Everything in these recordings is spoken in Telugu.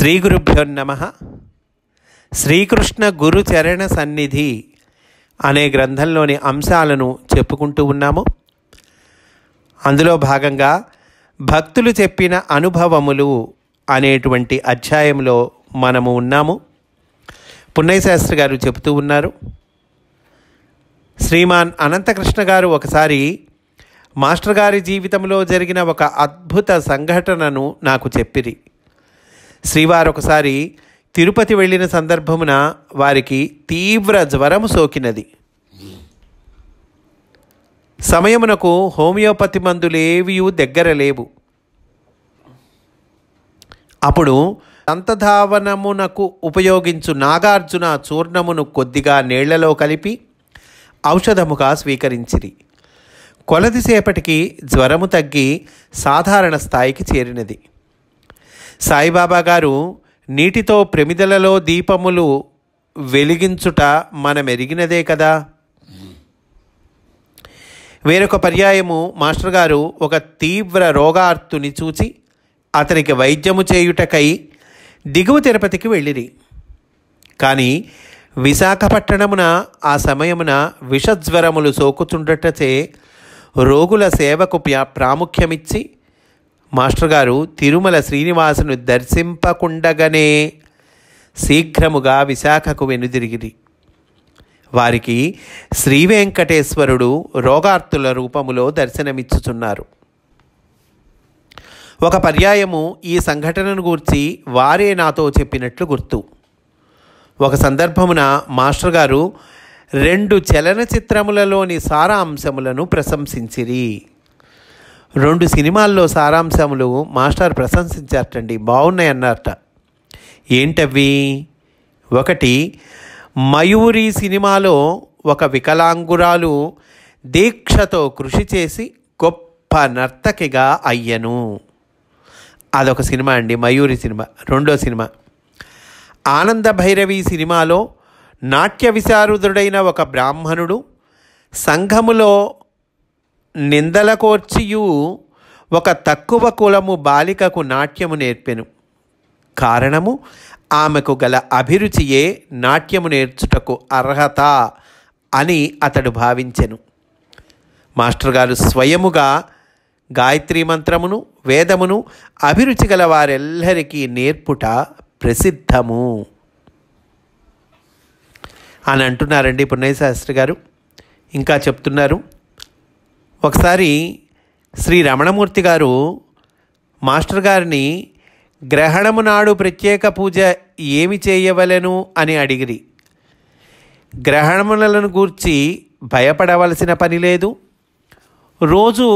శ్రీ గురుభ్యో నమః. శ్రీకృష్ణ గురు చరణ సన్నిధి అనే గ్రంథంలోని అంశాలను చెప్పుకుంటూ ఉన్నాము. అందులో భాగంగా భక్తులు చెప్పిన అనుభవములు అనేటువంటి అధ్యాయంలో మనము ఉన్నాము. పున్నయ్య శాస్త్రి గారు చెబుతూ ఉన్నారు, శ్రీమాన్ అనంతకృష్ణ గారు ఒకసారి మాస్టర్ గారి జీవితంలో జరిగిన ఒక అద్భుత సంఘటనను నాకు చెప్పిరి. శ్రీవారు ఒకసారి తిరుపతి వెళ్ళిన సందర్భమున వారికి తీవ్ర జ్వరము సోకినది. సమయమునకు హోమియోపతి మందులేవియూ దగ్గర లేవు. అప్పుడు దంతధావనమునకు ఉపయోగించు నాగార్జున చూర్ణమును కొద్దిగా నీళ్లలో కలిపి ఔషధముగా స్వీకరించిరి. కొలదిసేపటికి జ్వరము తగ్గి సాధారణ స్థాయికి చేరినది. సాయిబాబా గారు నీటితో ప్రమిదలలో దీపములు వెలిగించుట మనమెరిగినదే కదా. వేరొక పర్యాయము మాస్టర్ గారు ఒక తీవ్ర రోగార్తుని చూచి అతనికి వైద్యము చేయుటకై దిగువ తిరుపతికి వెళ్ళిరి. కానీ విశాఖపట్టణమున ఆ సమయమున విషజ్వరములు సోకుచుండటచే రోగుల సేవకు ప్రాముఖ్యమిచ్చి మాస్టర్ గారు తిరుమల శ్రీనివాసును దర్శింపకుండగానే శీఘ్రముగా విశాఖకు వెనుదిరిగిరి. వారికి శ్రీ వెంకటేశ్వరుడు రోగార్తుల రూపములో దర్శనమిచ్చుచున్నారు. ఒక పర్యాయము ఈ సంఘటనను గూర్చి వారే నాతో చెప్పినట్లు గుర్తు. ఒక సందర్భమున మాస్టర్ గారు 2 చలనచిత్రములలోని సారాంశములను ప్రశంసించిరి. 2 సినిమాల్లో సారాంశములు మాస్టర్ ప్రశంసించారటండి, బాగున్నాయి అన్నారట. ఏంటవి? ఒకటి, మయూరి సినిమాలో ఒక వికలాంగురాలు దీక్షతో కృషి చేసి గొప్ప నర్తకిగా అయ్యను. అదొక సినిమా అండి, మయూరి సినిమా. 2వ సినిమా, ఆనంద భైరవి సినిమాలో నాట్య విశారదుడైన ఒక బ్రాహ్మణుడు సంఘములో నిందల కోర్చియు ఒక తక్కువ కులము బాలికకు నాట్యము నేర్పెను. కారణము ఆమెకు గల అభిరుచియే నాట్యము నేర్చుటకు అర్హత అని అతడు భావించెను. మాస్టర్ గారు స్వయముగా గాయత్రీ మంత్రమును వేదమును అభిరుచి గల వారెల్లరికీ నేర్పుట ప్రసిద్ధము అని అంటున్నారండి పున్నయ్య శాస్త్రి గారు. ఇంకా చెప్తున్నారు, ఒకసారి శ్రీ రమణమూర్తి గారు మాస్టర్ గారిని గ్రహణము నాడు ప్రత్యేక పూజ ఏమి చేయవలెను అని అడిగిరి. గ్రహణములను గూర్చి భయపడవలసిన పని లేదు, రోజు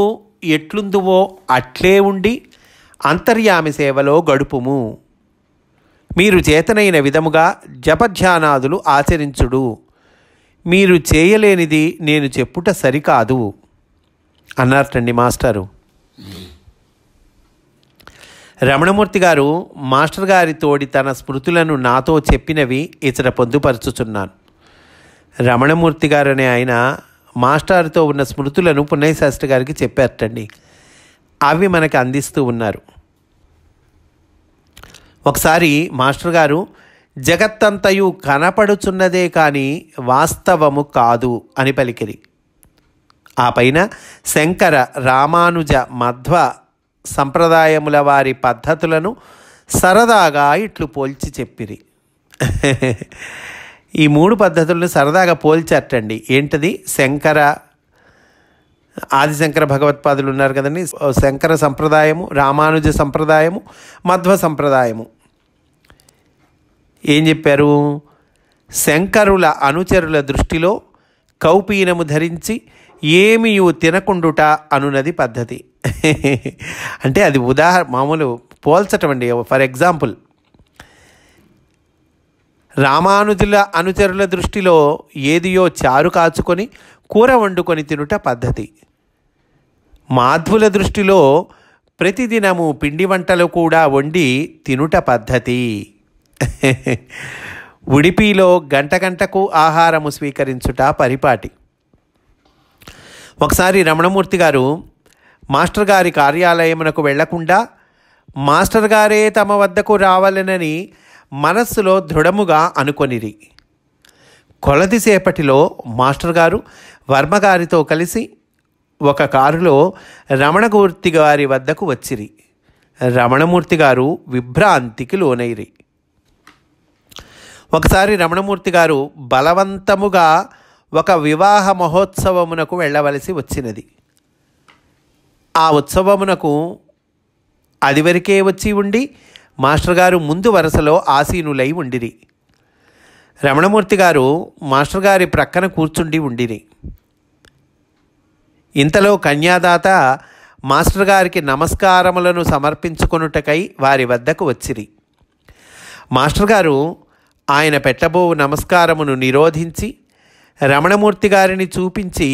ఎట్లుందువో అట్లే ఉండి అంతర్యామి సేవలో గడుపుము. మీరు చేతనైన విధముగా జపధ్యానాదులు ఆచరించుడు. మీరు చేయలేనిది నేను చెప్పుట సరికాదు అన్నారటండి మాస్టరు. రమణమూర్తి గారు మాస్టర్ గారి తోడి తన స్మృతులను నాతో చెప్పినవి ఇతర పొందుపరుచుచున్నాను. రమణమూర్తి గారు అనే ఆయన మాస్టర్తో ఉన్న స్మృతులను పున్నయ్య శాస్త్రి గారికి చెప్పారటండి. అవి మనకి అందిస్తూ ఉన్నారు. ఒకసారి మాస్టర్ గారు జగత్తంతయు కనపడుచున్నదే కానీ వాస్తవము కాదు అని పలికిరి. ఆ పైన శంకర రామానుజ మధ్వ సంప్రదాయముల వారి పద్ధతులను సరదాగా ఇట్లు పోల్చి చెప్పిరి. ఈ 3 పద్ధతులను సరదాగా పోల్చట్టండి. ఏంటది? శంకర ఆదిశంకర భగవత్పాదులు ఉన్నారు కదండి, శంకర సంప్రదాయము, రామానుజ సంప్రదాయము, మధ్వ సంప్రదాయము. ఏం చెప్పారు? శంకరుల అనుచరుల దృష్టిలో కౌపీనము ధరించి ఏమియూ తినకుండుట అనున్నది పద్ధతి. అంటే అది మామూలు పోల్చటం అండి. ఫర్ ఎగ్జాంపుల్, రామానుజుల అనుచరుల దృష్టిలో ఏదియో చారు కాచుకొని కూర వండుకొని తినుట పద్ధతి. మాధ్వుల దృష్టిలో ప్రతిదినము పిండి వంటలు కూడా వండి తినుట పద్ధతి. ఉడిపిలో గంటకు ఆహారము స్వీకరించుట పరిపాటి. ఒకసారి రమణమూర్తి గారు మాస్టర్ గారి కార్యాలయమునకు వెళ్లకుండా మాస్టర్ గారే తమ వద్దకు రావాలనని మనస్సులో దృఢముగా అనుకొనిరి. కొలదిసేపటిలో మాస్టర్ గారు వర్మగారితో కలిసి ఒక కారులో రమణమూర్తి గారి వద్దకు వచ్చిరి. రమణమూర్తి గారు విభ్రాంతికి లోనైరి. ఒకసారి రమణమూర్తి గారు బలవంతముగా ఒక వివాహ మహోత్సవమునకు వెళ్ళవలసి వచ్చినది. ఆ ఉత్సవమునకు అదివరకే వచ్చి ఉండి మాస్టర్ గారు ముందు వరుసలో ఆసీనులై ఉండిరి. రమణమూర్తి గారు మాస్టర్ గారి ప్రక్కన కూర్చుండి ఉండిరి. ఇంతలో కన్యాదాత మాస్టర్ గారికి నమస్కారములను సమర్పించుకొనుటకై వారి వద్దకు వచ్చిరి. మాస్టర్ గారు ఆయన పెట్టబోవు నమస్కారమును నిరోధించి రమణమూర్తి గారిని చూపించి,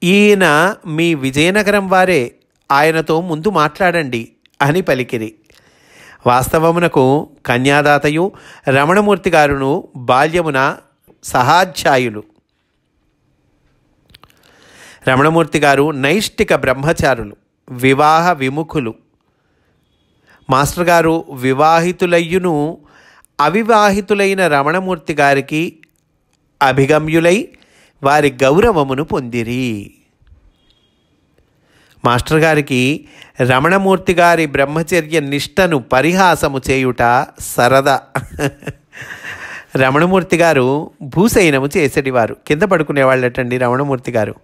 ఈయన మీ విజయనగరం వారే, ఆయనతో ముందు మాట్లాడండి అని పలికిరి. వాస్తవమునకు కన్యాదాతయు రమణమూర్తి గారును బాల్యమున సహాధ్యాయులు. రమణమూర్తి గారు నైష్టిక బ్రహ్మచారులు, వివాహ విముఖులు. మాస్టర్ గారు వివాహితులయ్యును అవివాహితులైన రమణమూర్తి గారికి అభిగమ్యులై వారి గౌరవమును పొందిరి. మాస్టర్ గారికి రమణమూర్తి గారి బ్రహ్మచర్య నిష్టను పరిహాసము చేయుట సరదా. రమణమూర్తి గారు భూశయనము చేసేటివారు, కింద పడుకునేవాళ్ళటండి రమణమూర్తి గారు.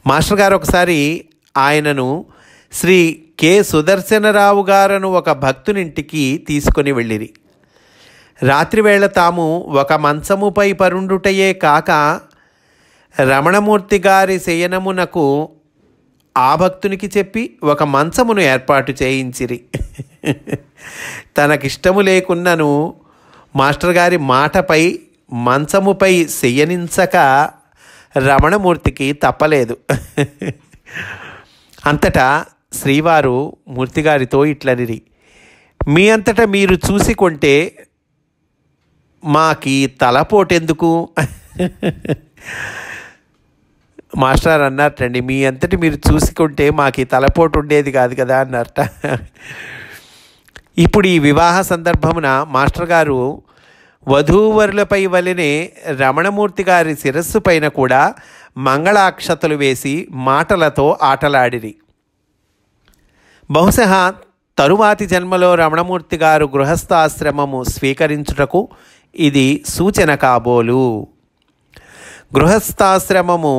మాస్టర్ గారు ఒకసారి ఆయనను శ్రీ కె సుదర్శనరావు గారను ఒక భక్తునింటికి తీసుకొని వెళ్ళిరి. రాత్రివేళ తాము ఒక మంచముపై పరుండుటయే కాక రమణమూర్తి గారి శయనమునకు ఆ భక్తునికి చెప్పి ఒక మంచమును ఏర్పాటు చేయించిరి. తనకిష్టము లేకున్నను మాస్టర్ గారి మాటపై మంచముపై శయనించక రమణమూర్తికి తప్పలేదు. అంతటా శ్రీవారు మూర్తిగారితో ఇట్లనిరి, మీ అంతటా మీరు చూసికొంటే మాకి తలపోటెందుకు? మాస్టర్ అన్నారటండి, మీ అంతటి మీరు చూసుకుంటే మాకు తలపోటు ఉండేది కాదు కదా అన్నారట. ఇప్పుడు ఈ వివాహ సందర్భమున మాస్టర్ గారు వధూవరులపై వలెనే రమణమూర్తి గారి శిరస్సు పైన కూడా మంగళాక్షతలు వేసి మాటలతో ఆటలాడిరి. బహుశా తరువాతి జన్మలో రమణమూర్తి గారు గృహస్థాశ్రమము స్వీకరించుటకు ఇది సూచన కాబోలు. గృహస్థాశ్రమము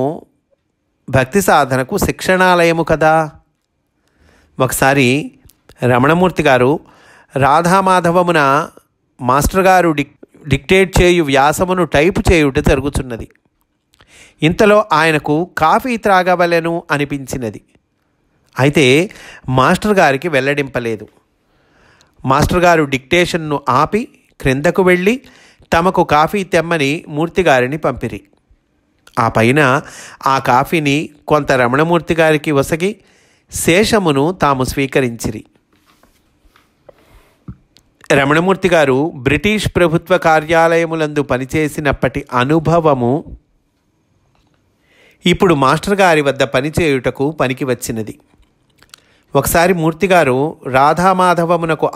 భక్తి సాధనకు శిక్షణాలయము కదా. ఒకసారి రమణమూర్తి గారు రాధామాధవమున మాస్టర్ గారు డిక్టేట్ చేయు వ్యాసమును టైపు చేయుట జరుగుతున్నది. ఇంతలో ఆయనకు కాఫీ త్రాగవలెను అనిపించినది. అయితే మాస్టర్ గారికి వెల్లడింపలేదు. మాస్టర్ గారు డిక్టేషన్ను ఆపి క్రిందకు వెళ్ళి తమకు కాఫీ తెమ్మని మూర్తిగారిని పంపిరి. ఆ పైన ఆ కాఫీని కొంత రమణమూర్తి గారికి ఒసగి శేషమును తాము స్వీకరించిరి. రమణమూర్తి గారు బ్రిటిష్ ప్రభుత్వ కార్యాలయములందు పనిచేసినప్పటి అనుభవము ఇప్పుడు మాస్టర్ గారి వద్ద పనిచేయుటకు పనికి వచ్చినది. ఒకసారి మూర్తిగారు రాధామాధవమునకు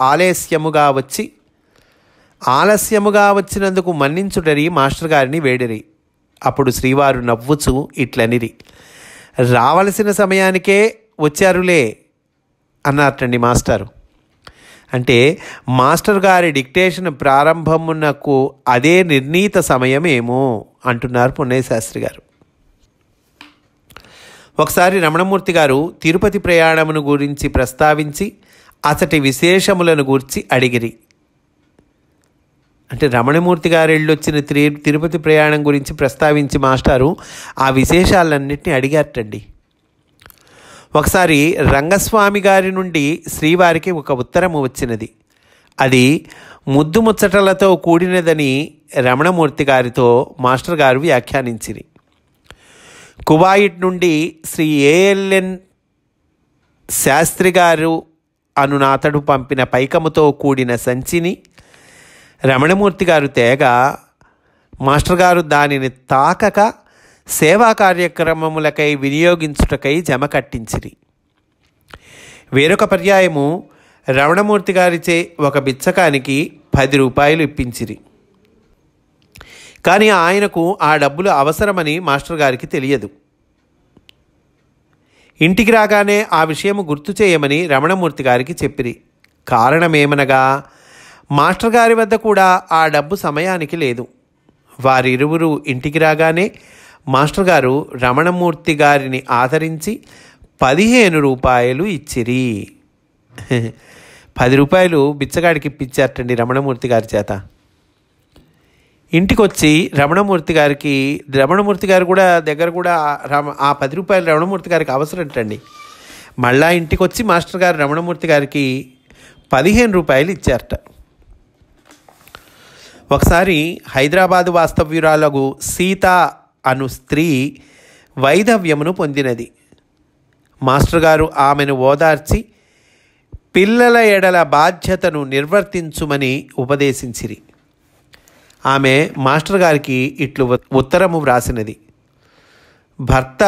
ఆలస్యముగా వచ్చినందుకు మన్నించుటరి మాస్టర్ గారిని వేడిరి. అప్పుడు శ్రీవారు నవ్వుచు ఇట్లనిరి, రావలసిన సమయానికే వచ్చారులే అన్నారటండి మాస్టారు. అంటే మాస్టర్ గారి డిక్టేషన్ ప్రారంభమునకు అదే నిర్ణీత సమయమేమో అంటున్నారు పున్నయ్య శాస్త్రి గారు. ఒకసారి రమణమూర్తి గారు తిరుపతి ప్రయాణమును గురించి ప్రస్తావించి అతటి విశేషములను గూర్చి అడిగిరి. అంటే రమణమూర్తి గారు వెళ్ళొచ్చిన తిరుపతి ప్రయాణం గురించి ప్రస్తావించి మాస్టారు ఆ విశేషాలన్నింటినీ అడిగారటండి. ఒకసారి రంగస్వామి గారి నుండి శ్రీవారికి ఒక ఉత్తరము వచ్చినది. అది ముద్దు ముచ్చటలతో కూడినదని రమణమూర్తి గారితో మాస్టర్ గారు వ్యాఖ్యానించిరి. కువైట్ నుండి శ్రీ ఏఎల్ఎన్ శాస్త్రి గారు అనునాతడు పంపిన పైకముతో కూడిన సంచిని రమణమూర్తి గారు తేగా మాస్టర్ గారు దానిని తాకక సేవా కార్యక్రమములకై వినియోగించుటకై జమ కట్టించిరి. వేరొక పర్యాయము రమణమూర్తి గారిచే ఒక బిచ్చకానికి 10 రూపాయలు ఇప్పించిరి. కానీ ఆయనకు ఆ డబ్బులు అవసరమని మాస్టర్ గారికి తెలియదు. ఇంటికి రాగానే ఆ విషయము గుర్తు చేయమని రమణమూర్తి గారికి చెప్పిరి. కారణమేమనగా మాస్టర్ గారి వద్ద కూడా ఆ డబ్బు సమయానికి లేదు. వారిరువురు ఇంటికి రాగానే మాస్టర్ గారు రమణమూర్తి గారిని ఆదరించి 15 రూపాయలు ఇచ్చిరి. 10 రూపాయలు బిచ్చగాడికి ఇప్పించారటండి రమణమూర్తి గారి చేత. ఇంటికి వచ్చి రమణమూర్తి గారు కూడా దగ్గర కూడా ఆ 10 రూపాయలు రమణమూర్తి గారికి అవసరంటండి. మళ్ళా ఇంటికి వచ్చి మాస్టర్ గారు రమణమూర్తి గారికి 15 రూపాయలు ఇచ్చారట. ఒకసారి హైదరాబాదు వాస్తవ్యురాలకు సీత అను స్త్రీ వైధవ్యమును పొందినది. మాస్టర్ గారు ఆమెను ఓదార్చి పిల్లల ఎడల బాధ్యతను నిర్వర్తించుమని ఉపదేశించిరి. ఆమె మాస్టర్ గారికి ఇట్లు ఉత్తరము వ్రాసినది: భర్త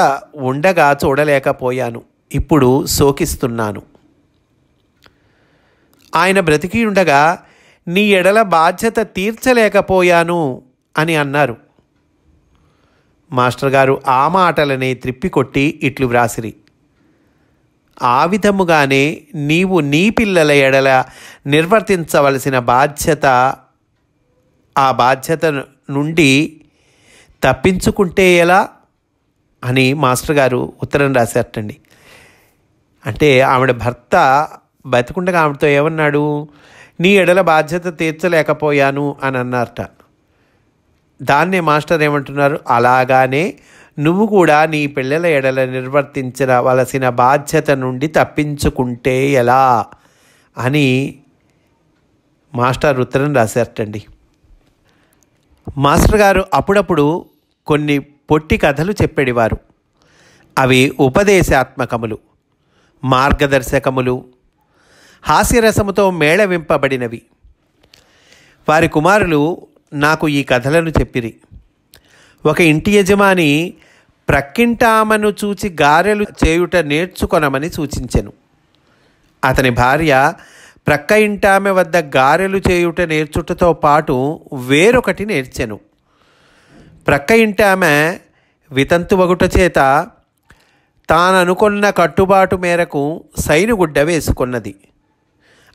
ఉండగా చూడలేకపోయాను, ఇప్పుడు శోకిస్తున్నాను. ఆయన బ్రతికి ఉండగా నీ ఎడల బాధ్యత తీర్చలేకపోయాను అని అన్నారు. మాస్టర్ గారు ఆ మాటలనే త్రిప్పికొట్టి ఇట్లు వ్రాసిరి: ఆ విధముగానే నీవు నీ పిల్లల ఎడల నిర్వర్తించవలసిన ఆ బాధ్యత నుండి తప్పించుకుంటే ఎలా అని మాస్టర్ గారు ఉత్తరం రాశారటండి. అంటే ఆవిడ భర్త బతికుండగా ఆవిడతో ఏమన్నాడు? నీ ఎడల బాధ్యత తీర్చలేకపోయాను అని అన్నారట. దాన్నే మాస్టర్ ఏమంటున్నారు? అలాగానే నువ్వు కూడా నీ పిల్లల ఎడల నిర్వర్తించవలసిన బాధ్యత నుండి తప్పించుకుంటే ఎలా అని మాస్టర్ ఉత్తరం రాశారటండి. మాస్టర్ గారు అప్పుడప్పుడు కొన్ని పొట్టి కథలు చెప్పేవారు. అవి ఉపదేశాత్మకములు, మార్గదర్శకములు, హాస్యరసముతో మేళవింపబడినవి. వారి కుమారులు నాకు ఈ కథలను చెప్పిరి. ఒక ఇంటి యజమాని ప్రక్కింటామను చూచి గారెలు చేయుట నేర్చుకొనమని సూచించెను. అతని భార్య ప్రక్క ఇంటామె వద్ద గారెలు చేయుట నేర్చుటతో పాటు వేరొకటి నేర్చెను. ప్రక్క ఇంటామె వితంతువగుట చేత తాననుకున్న కట్టుబాటు మేరకు సైనుగుడ్డ వేసుకున్నది.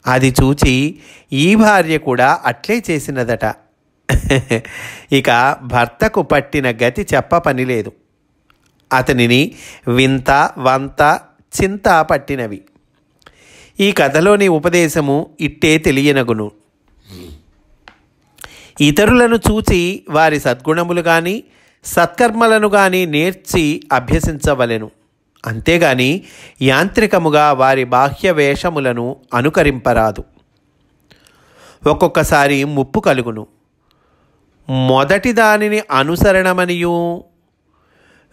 అది చూచి ఈ భార్య కూడా అట్లే చేసినదట. ఇక భర్తకు పట్టిన గతి చెప్ప పనిలేదు. అతనిని వింత వంత చింత పట్టినవి. ఈ కథలోని ఉపదేశము ఇట్టే తెలియనగును: ఇతరులను చూచి వారి సద్గుణములు కానీ సత్కర్మలను కానీ నేర్చి అభ్యసించవలెను. అంతేగాని యాంత్రికముగా వారి బాహ్య వేషములను అనుకరింపరాదు. ఒక్కొక్కసారి ముప్పు కలుగును. మొదటి దానిని అనుసరణమనియు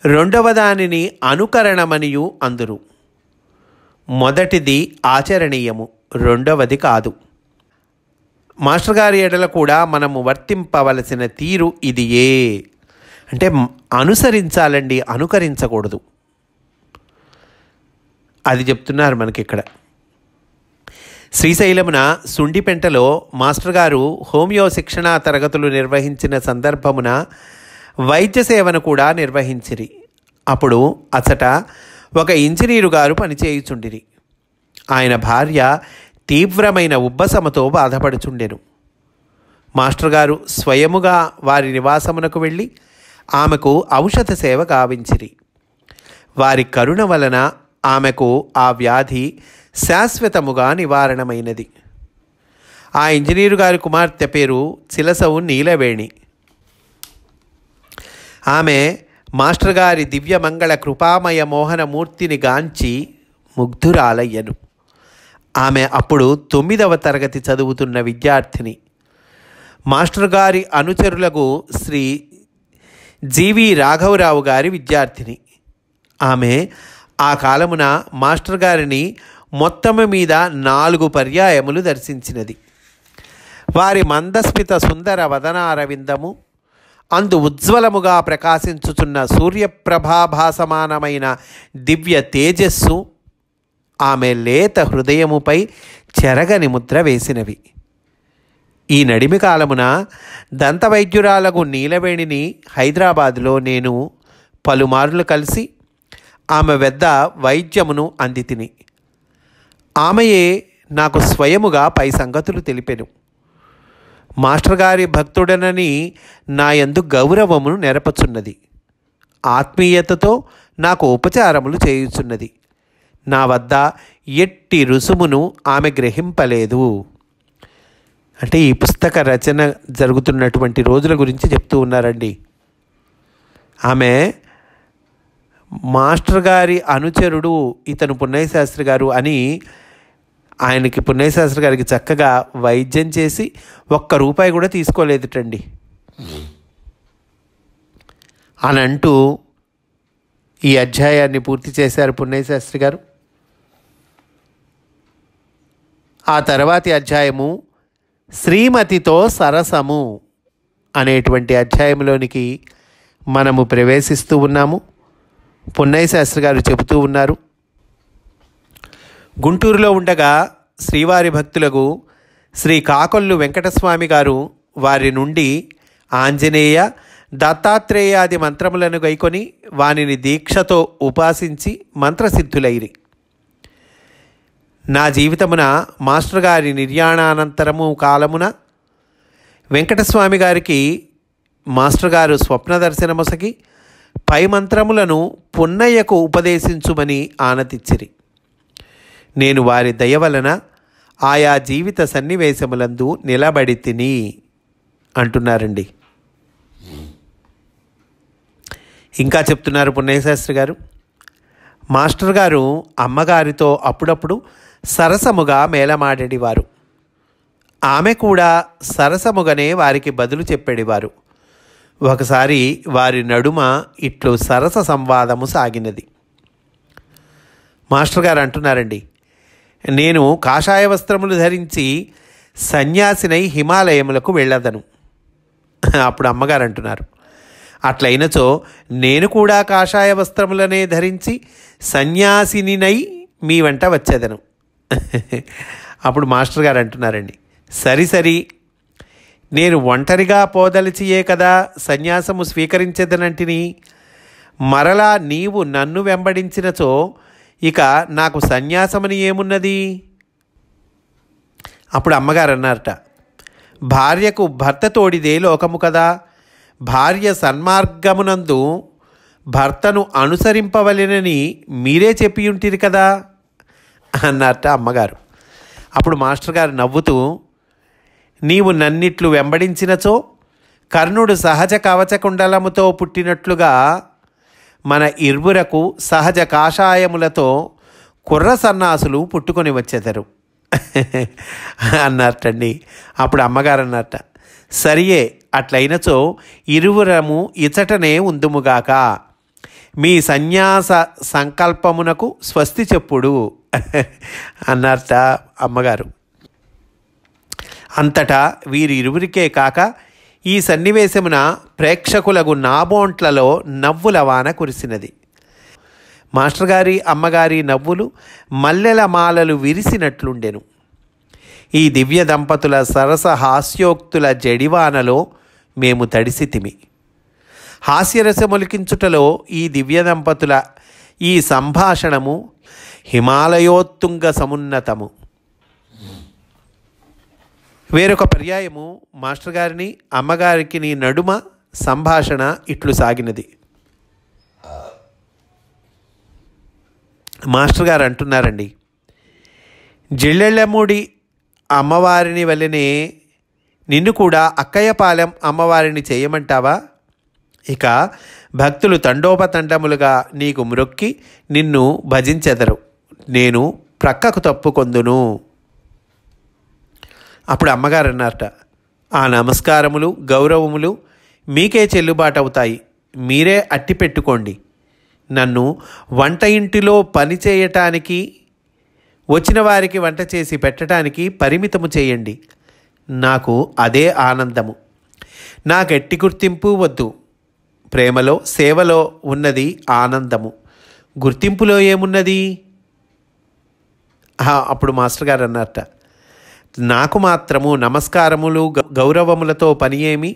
రెండవ దానిని అనుకరణమనియు అందురు. మొదటిది ఆచరణీయము, రెండవది కాదు. మాస్టర్ గారి ఎడల కూడా మనము వర్తింపవలసిన తీరు ఇదియే. అంటే అనుసరించాలండి, అనుకరించకూడదు. అది చెప్తున్నారు మనకి ఇక్కడ. శ్రీశైలమున సుండిపెంటలో మాస్టర్ గారు హోమియో శిక్షణా తరగతులు నిర్వహించిన సందర్భమున వైద్య సేవను కూడా నిర్వహించిరి. అప్పుడు అచట ఒక ఇంజనీరు గారు పనిచేయుచుండిరి. ఆయన భార్య తీవ్రమైన ఉబ్బసముతో బాధపడుచుండెను. మాస్టర్ గారు స్వయముగా వారి నివాసమునకు వెళ్ళి ఆమెకు ఔషధ సేవ గావించిరి. వారి కరుణ వలన ఆమెకు ఆ వ్యాధి శాశ్వతముగా నివారణమైనది. ఆ ఇంజనీరు గారి కుమార్తె పేరు చిలసవు నీలవేణి. ఆమె మాస్టర్ గారి దివ్యమంగళ కృపామయ మోహనమూర్తిని గాంచి ముగ్ధురాలయ్యను. ఆమె అప్పుడు 9వ తరగతి చదువుతున్న విద్యార్థిని. మాస్టర్ గారి అనుచరులకు శ్రీ జీవి రాఘవరావు గారి విద్యార్థిని. ఆమె ఆ కాలమున మాస్టర్ గారిని మొత్తము మీద 4 పర్యాయములు దర్శించినది. వారి మందస్మిత సుందర వదనారవిందము, అందు ఉజ్వలముగా ప్రకాశించుచున్న సూర్యప్రభాభాసమానమైన దివ్య తేజస్సు, ఆమె లేత హృదయముపై చెరగని ముద్ర వేసినవి. ఈ నడిమి కాలమున దంతవైద్యురాలకు నీలవేణిని హైదరాబాదులో నేను పలుమార్లు కలిసి ఆమె వద్ద వైద్యమును అందితిని. ఆమెయే నాకు స్వయముగా పై సంగతులు తెలిపెను. మాస్టర్ గారి భక్తుడనని నా యందు గౌరవమును నెరపచున్నది. ఆత్మీయతతో నాకు ఉపచారములు చేయుచున్నది. నా వద్ద ఎట్టి రుసుమును ఆమె గ్రహింపలేదు. అంటే ఈ పుస్తక రచన జరుగుతున్నటువంటి రోజుల గురించి చెప్తూ ఉన్నారండి. ఆమె మాస్టర్ గారి అనుచరుడు ఇతను పున్నయ్య శాస్త్రి గారు అని ఆయనకి పున్నయ్య శాస్త్రి గారికి చక్కగా వైద్యం చేసి ₹1 కూడా తీసుకోలేదుటండి అని అంటూ ఈ అధ్యాయాన్ని పూర్తి చేశారు పున్నయ్య శాస్త్రి గారు. ఆ తర్వాతి అధ్యాయము శ్రీమతితో సరసము అనేటువంటి అధ్యాయంలోనికి మనము ప్రవేశిస్తూ ఉన్నాము. పున్నయ్య శాస్త్రి గారు చెబుతూ ఉన్నారు, గుంటూరులో ఉండగా శ్రీవారి భక్తులకు శ్రీ కాకొల్లు వెంకటస్వామి గారు వారి నుండి ఆంజనేయ దత్తాత్రేయాది మంత్రములను గైకొని వానిని దీక్షతో ఉపాసించి మంత్రసిద్ధులైరి. నా జీవితమున మాస్టర్ గారి నిర్యాణానంతరము కాలమున వెంకటస్వామి గారికి మాస్టర్ గారు స్వప్న దర్శనమొసగి పై మంత్రములను పున్నయ్యకు ఉపదేశించుమని ఆనతిచ్చిరి. నేను వారి దయ వలన ఆయా జీవిత సన్నివేశములందు నిలబడి తిని అంటున్నారండి. ఇంకా చెప్తున్నారు పున్నయ్య శాస్త్రి గారు, మాస్టర్ గారు అమ్మగారితో అప్పుడప్పుడు సరసముగా మేళమాడేవారు. ఆమె కూడా సరసముగానే వారికి బదులు చెప్పేవారు. ఒకసారి వారి నడుమ ఇట్లు సరస సంవాదము సాగినది. మాస్టర్ గారు అంటున్నారండి, నేను కాషాయ వస్త్రములు ధరించి సన్యాసినై హిమాలయములకు వెళ్ళదను. అప్పుడు అమ్మగారు అంటున్నారు, అట్లయినచో నేను కూడా కాషాయ వస్త్రములనే ధరించి సన్యాసినినై మీ వెంట వచ్చేదను. అప్పుడు మాస్టర్ గారు అంటున్నారండి, సరి నేను ఒంటరిగా పోదలిచియే కదా సన్యాసము స్వీకరించేదనంటిని. మరలా నీవు నన్ను వెంబడించినచో ఇక నాకు సన్యాసమని ఏమున్నది? అప్పుడు అమ్మగారు అన్నారట, భార్యకు భర్త తోడిదే లోకము కదా, భార్య సన్మార్గమునందు భర్తను అనుసరింపవలెనని మీరే చెప్పియుంటిరి కదా అన్నారట అమ్మగారు. అప్పుడు మాస్టర్ గారు నవ్వుతూ, నీవు నన్నిట్లు వెంబడించినచో కర్ణుడు సహజ కవచ కుండలముతో పుట్టినట్లుగా మన ఇరువురకు సహజ కాషాయములతో కుర్ర సన్నాసులు పుట్టుకొని వచ్చేదరు అన్నారటండి. అప్పుడు అమ్మగారు అన్నారట, సరియే అట్లయినచో ఇరువురము ఇచటనే ఉందుముగాక, మీ సన్యాస సంకల్పమునకు స్వస్తి చెప్పుడు అన్నారట అమ్మగారు. అంతటా వీరిరువురికే కాక ఈ సన్నివేశమున ప్రేక్షకులకు నాబోంట్లలో నవ్వుల వాన కురిసినది. మాస్టర్ గారి అమ్మగారి నవ్వులు మల్లెల మాలలు విరిసినట్లుండెను. ఈ దివ్య దంపతుల సరస హాస్యోక్తుల జడివానలో మేము తడిసితిమి. హాస్యరసమొలికించుటలో ఈ దివ్య దంపతుల ఈ సంభాషణము హిమాలయోత్తుంగ సమున్నతము. వేరొక పర్యాయము మాస్టర్ గారిని అమ్మగారికి నడుమ సంభాషణ ఇట్లు సాగినది. మాస్టర్ గారు అంటున్నారండి, జిళ్ళెళ్ళమూడి అమ్మవారిని వల్లనే నిన్ను కూడా అక్కయ్యపాలెం అమ్మవారిని చేయమంటావా? ఇక భక్తులు తండోపతండములుగా నీకు మ్రొక్కి నిన్ను భజించెదరు, నేను ప్రక్కకు తప్పుకొందును. అప్పుడు అమ్మగారు అన్నారట, ఆ నమస్కారములు గౌరవములు మీకే చెల్లుబాటు అవుతాయి, మీరే అట్టి పెట్టుకోండి. నన్ను వంట ఇంటిలో పని చేయటానికి వచ్చిన వారికి వంట చేసి పెట్టడానికి పరిమితము చేయండి, నాకు అదే ఆనందము. నాకెట్టి గుర్తింపు వద్దు. ప్రేమలో సేవలో ఉన్నది ఆనందము, గుర్తింపులో ఏమున్నది? అప్పుడు మాస్టర్ గారు అన్నారట, నాకు మాత్రము నమస్కారములు గౌరవములతో పని ఏమి,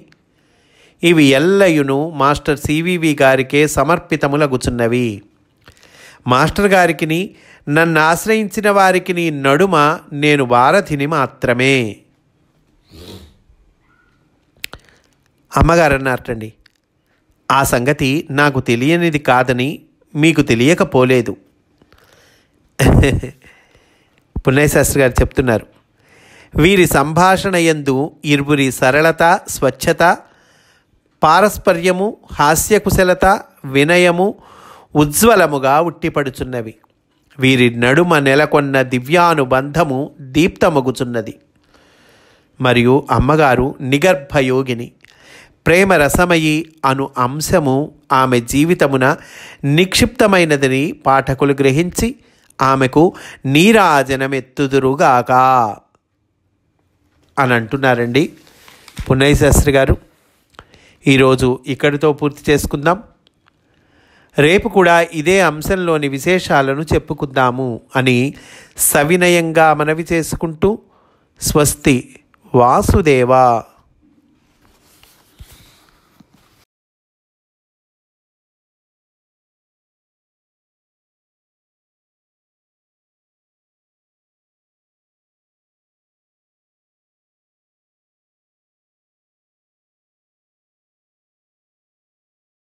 ఇవి ఎల్లయును మాస్టర్ సివివి గారికే సమర్పితములగుచున్నవి. మాస్టర్ గారికి నన్ను ఆశ్రయించిన వారికి నడుమ నేను వారధిని మాత్రమే. అమ్మగారు అన్నారటండి, ఆ సంగతి నాకు తెలియనిది కాదని మీకు తెలియకపోలేదు. పున్నయ్యశాస్త్రి గారు చెప్తున్నారు, వీరి సంభాషణ యందు ఇరువురి సరళత, స్వచ్ఛత, పారస్పర్యము, హాస్యకుశలత, వినయము ఉజ్వలముగా ఉట్టిపడుచున్నవి. వీరి నడుమ నెలకొన్న దివ్యానుబంధము దీప్తమగుచున్నది. మరియు అమ్మగారు నిగర్భయోగిని, ప్రేమరసమయి అను అంశము ఆమె జీవితమున నిక్షిప్తమైనదని పాఠకులు గ్రహించి ఆమెకు నీరాజనమెత్తుదురుగాక అని అంటున్నారండి పున్నయ్యశాస్త్రి గారు. ఈరోజు ఇక్కడితో పూర్తి చేసుకుందాం. రేపు కూడా ఇదే అంశంలోని విశేషాలను చెప్పుకుందాము అని సవినయంగా మనవి చేసుకుంటూ స్వస్తి. వాసుదేవ.